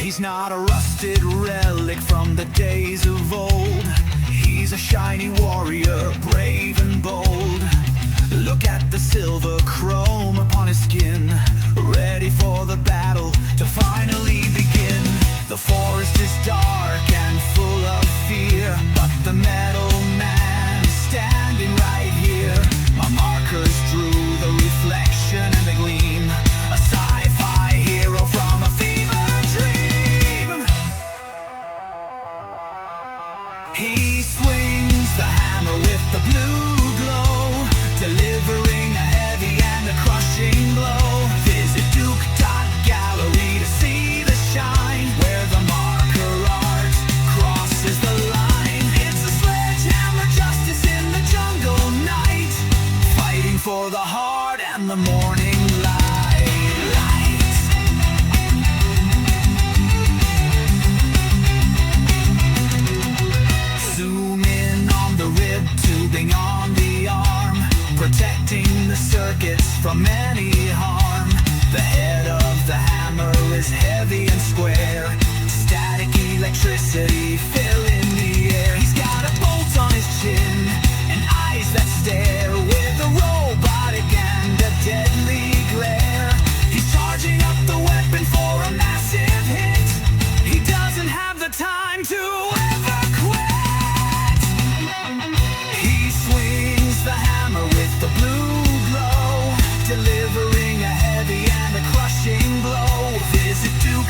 He's not a rusted relic from the days of old. He's a shiny warrior, brave and bold. Look at the silver chrome upon his skin, ready for the battle to finally begin. The forest is dark and full of fear, but the metal man is standing right here. My markers drew the reflection and the gleam, a sci-fi hero from a fever dream. He swings the hammer with the blue glow, delivering a heavy and a crushing blow. Visit Duke.Gallery to see the shine, where the marker art crosses the line. It's a sledgehammer justice in the jungle night, fighting for the heart and the morning light. Zoom in on the rib tubing on the arm, protecting the circuits from any harm. The head of the hammer is heavy and square, static electricity filling the air. He's got a bolt on his chin and eyes that stare, with a robotic and a deadly glare. He's charging up the weapon for a massive hit. He doesn't have the time to ever quit. He swings the hammer with the blue glow, delivering a heavy and a crushing blow. Visit Duke.